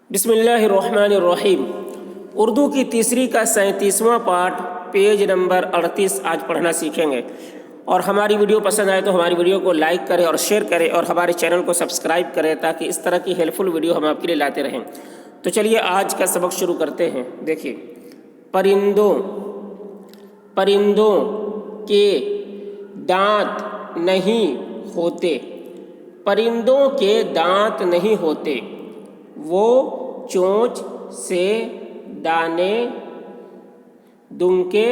بسم اللہ الرحمن الرحیم۔ اردو کی تیسری کا 37واں پارٹ پیج نمبر 38 آج پڑھنا سیکھیں گے۔ اور ہماری ویڈیو پسند آئے تو ہماری ویڈیو کو لائک کریں اور شیئر کریں اور ہمارے چینل کو سبسکرائب کریں تاکہ اس طرح کی ہیلپ فل ویڈیو ہم آپ کے لیے لاتے رہیں۔ تو چلیے آج کا سبق شروع کرتے ہیں۔ دیکھیے، پرندوں کے دانت نہیں ہوتے۔ پرندوں کے دانت نہیں ہوتے، وہ چونچ سے دانے دنکے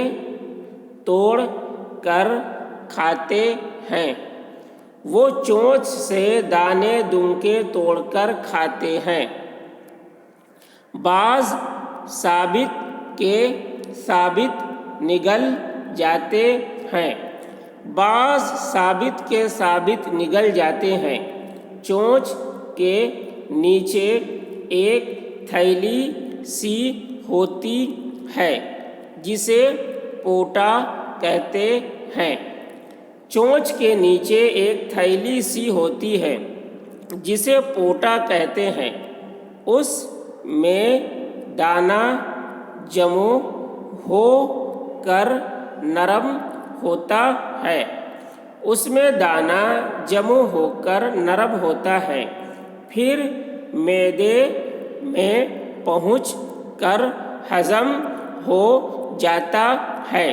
توڑ کر کھاتے ہیں۔ وہ چونچ سے دانے دنکے توڑ کر کھاتے ہیں۔ بعض ثابت کے ثابت نگل جاتے ہیں۔ بعض ثابت کے ثابت نگل جاتے ہیں۔ چونچ کے نیچے ایک تھیلی سی ہوتی ہے جسے پوٹا کہتے ہیں۔ چونچ کے نیچے ایک تھیلی سی ہوتی ہے جسے پوٹا کہتے ہیں۔ اس میں دانہ جمع ہو کر نرم ہوتا ہے۔ اس میں دانہ جمع ہو کر نرم ہوتا ہے، پھر معدے میں پہنچ کر ہضم ہو جاتا ہے۔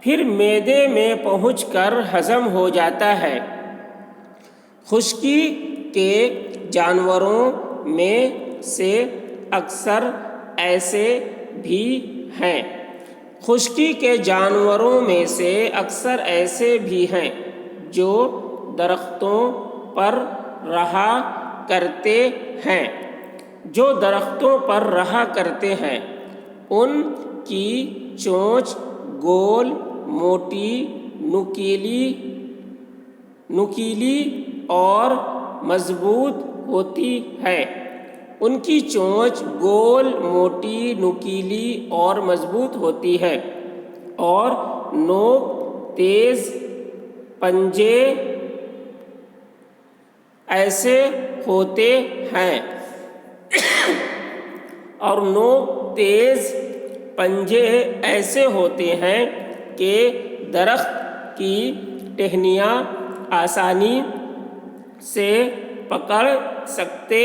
پھر معدے میں پہنچ کر ہضم ہو جاتا ہے۔ خشکی کے جانوروں میں سے اکثر ایسے بھی ہیں۔ خشکی کے جانوروں میں سے اکثر ایسے بھی ہیں جو درختوں پر رہا کرتے ہیں۔ جو درختوں پر رہا کرتے ہیں ان کی چونچ گول، موٹی، نکیلی اور مضبوط ہوتی ہے۔ ان کی چونچ گول، موٹی، نکیلی اور مضبوط ہوتی ہے اور نوک تیز پنجے ایسے ہوتے ہیں کہ درخت کی ٹہنیاں آسانی سے پکڑ سکتے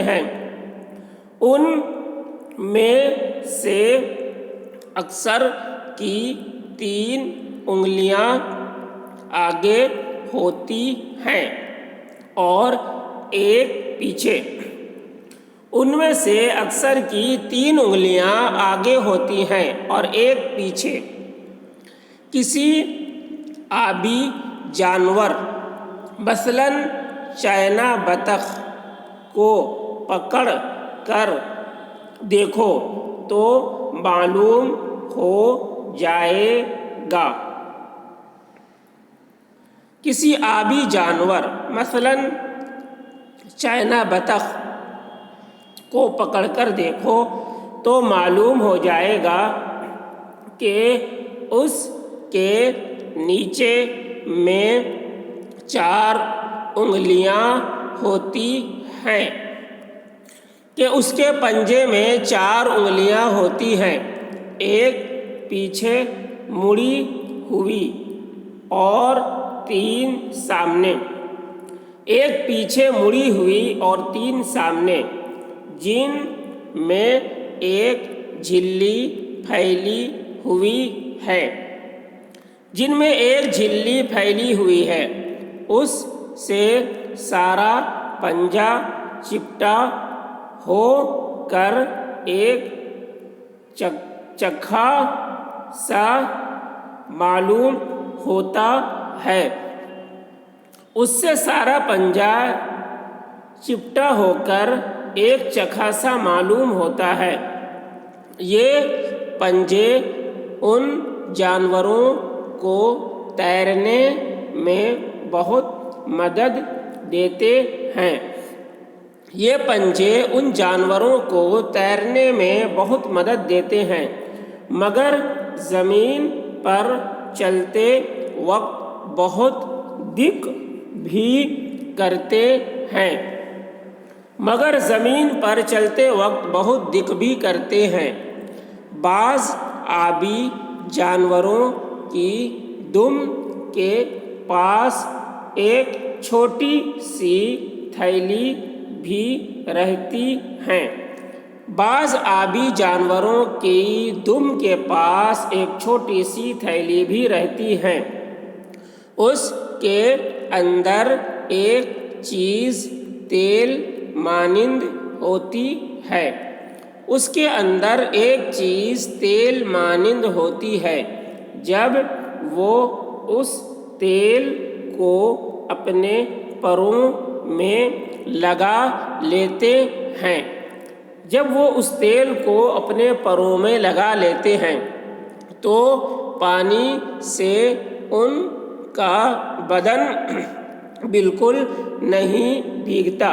ہیں۔ ان میں سے اکثر کی 3 انگلیاں آگے ہوتی ہیں اور ایک پیچھے۔ ان میں سے اکثر کی 3 انگلیاں آگے ہوتی ہیں اور ایک پیچھے۔ کسی آبی جانور مثلاً چائنا بطخ کو پکڑ کر دیکھو تو معلوم ہو جائے گا۔ کسی آبی جانور مثلاً چائنا بطخ کو پکڑ کر دیکھو تو معلوم ہو جائے گا کہ اس کے نیچے میں 4 انگلیاں ہوتی ہیں، کہ اس کے پنجے میں 4 انگلیاں ہوتی ہیں، ایک پیچھے مڑی ہوئی اور 3 سامنے۔ ایک پیچھے مڑی ہوئی اور 3 سامنے، جن میں ایک جھلی پھیلی ہوئی ہے۔ اس سے سارا پنجہ چپٹا ہو کر ایک چکھا سا معلوم ہوتا ہے۔ اس سے سارا پنجہ چپٹا ہو کر ایک چکھا سا معلوم ہوتا ہے۔ یہ پنجے ان جانوروں کو تیرنے میں بہت مدد دیتے ہیں۔ مگر زمین پر چلتے وقت بہت دق بھی کرتے ہیں، مگر زمین پر چلتے وقت بہت دق بھی کرتے ہیں۔ بعض آبی جانوروں کی دم کے پاس ایک چھوٹی سی تھیلی بھی رہتی ہے۔ بعض آبی جانوروں کی دم کے پاس ایک چھوٹی سی تھیلی بھی رہتی ہے۔ اس کے اندر ایک چیز تیل مانند ہوتی ہے۔ اس کے اندر ایک چیز تیل مانند ہوتی ہے۔ جب وہ اس تیل کو اپنے پروں میں لگا لیتے ہیں تو پانی سے ان کا بدن بالکل نہیں بھیگتا۔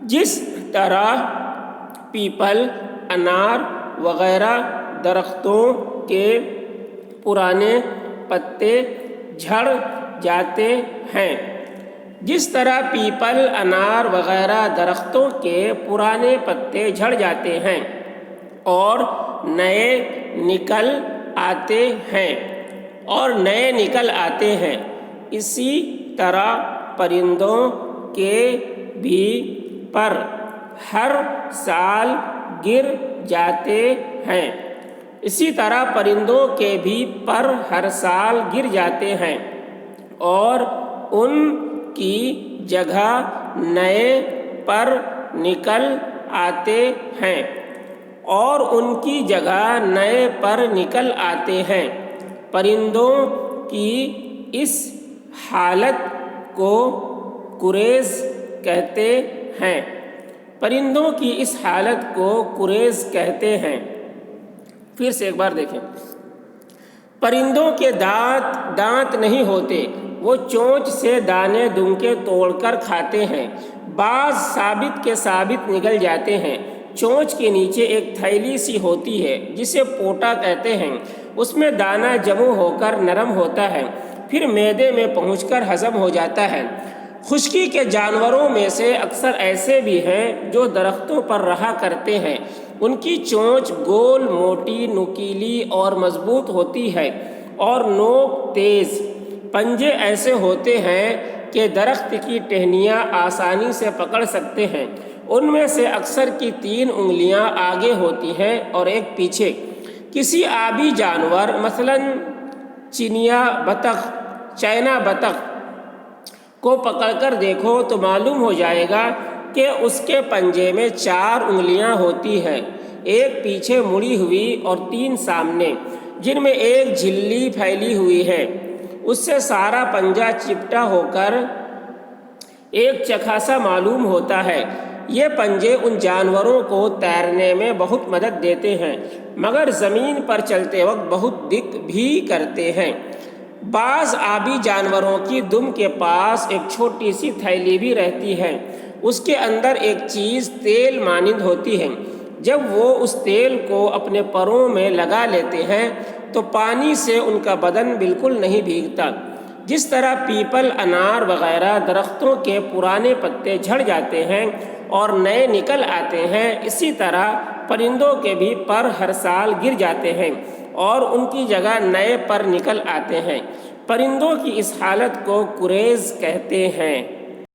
جس طرح پیپل، انار وغیرہ درختوں کے پرانے پتے جھڑ جاتے ہیں، اور نئے نکل آتے ہیں، اسی طرح پرندوں کے بھی پر ہر سال گر جاتے ہیں اور ان کی جگہ نئے پر نکل آتے ہیں۔ پرندوں کی اس حالت کو کریز کہتے ہیں۔ پھر سے ایک بار دیکھیں۔ پرندوں کے دانت نہیں ہوتے، وہ چونچ سے دانے دنکے توڑ کر کھاتے ہیں۔ بعض ثابت کے ثابت نگل جاتے ہیں۔ چونچ کے نیچے ایک تھیلی سی ہوتی ہے جسے پوٹا کہتے ہیں، اس میں دانہ جمع ہو کر نرم ہوتا ہے، پھر معدے میں پہنچ کر ہضم ہو جاتا ہے۔ خشکی کے جانوروں میں سے اکثر ایسے بھی ہیں جو درختوں پر رہا کرتے ہیں۔ ان کی چونچ گول، موٹی، نوکیلی اور مضبوط ہوتی ہے اور نوک تیز۔ پنجے ایسے ہوتے ہیں کہ درخت کی ٹہنیاں آسانی سے پکڑ سکتے ہیں۔ ان میں سے اکثر کی 3 انگلیاں آگے ہوتی ہیں اور ایک پیچھے۔ کسی آبی جانور مثلاً چائنا بطخ کو پکڑ کر دیکھو تو معلوم ہو جائے گا کہ اس کے پنجے میں 4 انگلیاں ہوتی ہیں، ایک پیچھے مڑی ہوئی اور 3 سامنے، جن میں ایک جھلی پھیلی ہوئی ہے۔ اس سے سارا پنجہ چپٹا ہو کر ایک چکھا سا معلوم ہوتا ہے۔ یہ پنجے ان جانوروں کو تیرنے میں بہت مدد دیتے ہیں، مگر زمین پر چلتے وقت بہت دق بھی کرتے ہیں۔ بعض آبی جانوروں کی دم کے پاس ایک چھوٹی سی تھیلی بھی رہتی ہے۔ اس کے اندر ایک چیز تیل مانند ہوتی ہے۔ جب وہ اس تیل کو اپنے پروں میں لگا لیتے ہیں تو پانی سے ان کا بدن بالکل نہیں بھیگتا۔ جس طرح پیپل، انار وغیرہ درختوں کے پرانے پتے جھڑ جاتے ہیں اور نئے نکل آتے ہیں، اسی طرح پرندوں کے بھی پر ہر سال گر جاتے ہیں اور ان کی جگہ نئے پر نکل آتے ہیں۔ پرندوں کی اس حالت کو کریز کہتے ہیں۔